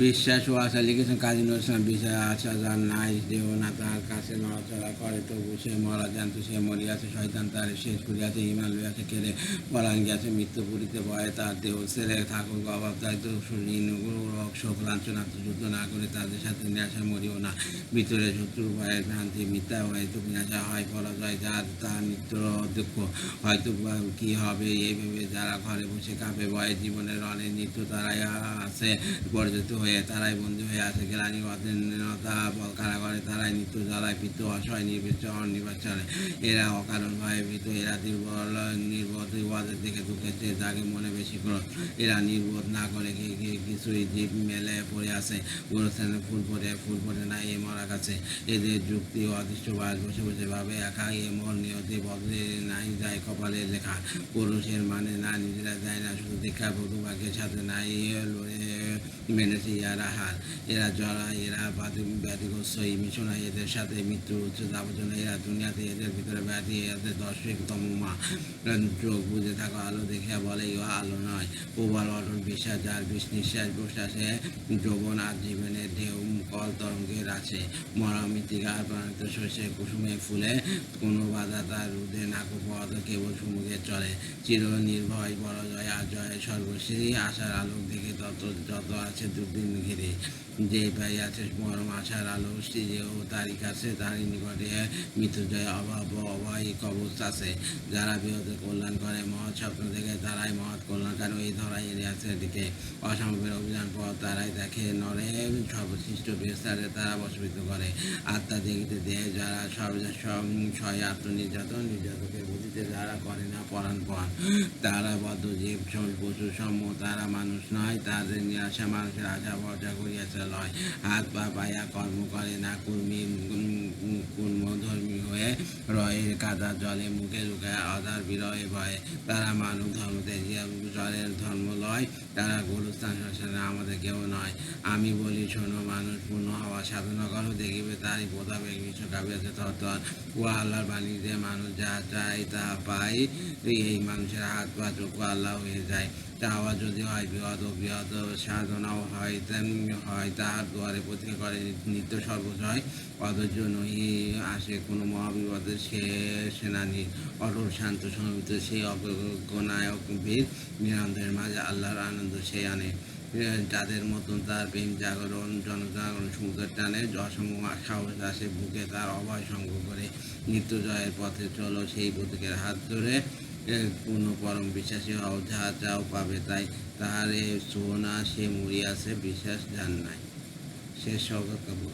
বিশ্বাস ও আশা লিখেছেন কাজী নজরুল ইসলাম। বিশ্বাস আশা যার নাই, দেহ না তাহার কাছে নড়াচড়া করে, তবু সে মরা জানত সে মরিয়াছে। শয়তান তার শেষ করিয়াছে, ইমান লইয়াছে কেড়ে পলান গিয়াছে। মৃত্যু পুরিতে ভয়ে তার দেহ ছেড়ে থাকুক অভাব দায়িত্ব ঋণ শোক লাঞ্ছনা যুদ্ধ না করে তাদের সাথে নিরাশা মরিও না। ভিতরে শত্রুর ভয়ে ভ্রান্তি মিথ্যা হয়তো বিনাশা হয় পরাজয়, যার তার নিত্য দুঃখ হয়তো কি হবে এই ভেবে যারা ঘরে বসে কাঁপে ভয়ে জীবনের অনেক নিত্য তারাই আছে পরিচিত হয়ে, তারাই বন্দী হয়ে আছে গ্লানি অধীনতা কারাগারে, তারাই নিত্য জ্বালায় পিত্ত অসহায় নির্বাচনে। এরা অকারণ ভয়ে ভীত, এরা দুর্বল নির্বোধ, ওদের দেখে দুঃখের যাকে মনে বেশি ক্রোধ। এরা নির্বোধ না করে কিছুই জীব মেলে পড়ে আছে গোরস্থানে ফুল পড়ে না এ মরা কাছে। এদের যুক্তি অদৃষ্টবাস বসে বসে ভাবে একা এ মন নিয়তি বদলে নাই যায় কপালে লেখা। পুরুষের মানে না নিজেরা যায় না, শুধু দীক্ষা বধুভাগ্যের সাথে নাই লড়ে মেনেছে ইয়ারা হার। এরা জড়া, এরা ব্যাধিগ্রস্ত এই মিশনায়, এদের সাথে মৃত্যুর উচ্চ আবর্জনা। এরা দুনিয়াতে, এদের ভিতরে ব্যাধি, এদের দর্শকতম মা। চোখ বুঝে থাকা আলো দেখিয়া বলে ইহা আলো নয়। প্রবল অটল বিশ্বাস, যার নিঃশ্বাস প্রশ্বাসে যৌবন আর জীবনের ঢেউ কল তরঙ্গের আছে। মরা মৃত্তিকার প্রাণিত শস্যে কুসুমে ফুলে, কোনো বাধা তার রুদ্ধে নাকু পথ কেবল সমুখে চলে। চির নির্ভয় পরাজয় আর জয় সর্বশ্রী, আশার আলোক দেখে যত আছে দুর্দিন ঘিরে। যে পাইয়াছে মরম আশার আলো যেও তারই কাছে, তারই নিকটে মৃত্যুজয় অভাব অভয় কবচ আছে। যারা বৃহৎ কল্যাণ করে মহৎ স্বপ্ন দেখে, তারাই মহৎ কল্যাণ, কারণ এই ধরাই আছে দিকে অসম্ভবের অভিযান পথ তারাই দেখে নরে, সর্বসৃষ্ট বিস্তারে তারা বশবৃত করে। আত্মা দেখিতে দেহে যারা সয় আত্মনির্যাতন, নির্যাতকে বুঝিতে যারা করে না পরাণপণ, তারা বদ্ধ জীব পশু সম্য, তারা মানুষ নয়। তাদের নিরাশা মানুষের আশা ভরসা করিয়াছে লয়। হাত পা পাইয়া কর্ম করে না কুর্মী, কুর্মধর্মী হয়ে রয়ে কাদা জলে মুখে লুকায় অধার বিরহে ভয়ে। তারা মানব ধর্ম ত্যাজিয়া জলের ধর্ম লয়, তারা গোরস্থান শ্মশানে আমাদের কেউ নয়। আমি বলি শোনো, মানুষ পূর্ণ হওয়া সাধনা করো, দেখিবে তারই প্রতাপে বিশ্ব কাঁপিয়াছে থরথর। ও আল্লাহর বাণী যে মানুষ যা চায় তা পায়, এই মানুষের হাত পা চক্ষু আল্লাহ হয়ে যায়। চাওয়া যদি হয় বৃহৎ ও বৃহৎ সাধনাও হয়, তাহার দুয়ারে প্রতীক্ষা করে নিত্য সর্বজয়। অধৈর্য নহি আসে কোনো মহাবিপদের সে সেনানী, অটল শান্ত সমবেত সেই অজ্ঞনায়ক বীর। নিরন্তরের মাঝে আল্লাহর আনন্দ সে আনে। যাদের মতন তার প্রেম জাগরণ জনজাগরণ সমুদ্রের টানে, অসম সাহস আসে বুকে তার অভয় সঙ্গ করে। নিত্য জয়ের পথে চলো সেই প্রতীকের হাত ধরে, পূর্ণ পরম বিশ্বাসী হও, যা চাও পাবে তাই। তাহারে সোনা সে মরিয়াছে বিশ্বাস যার নাই। শেষ সৌগত কাপুর।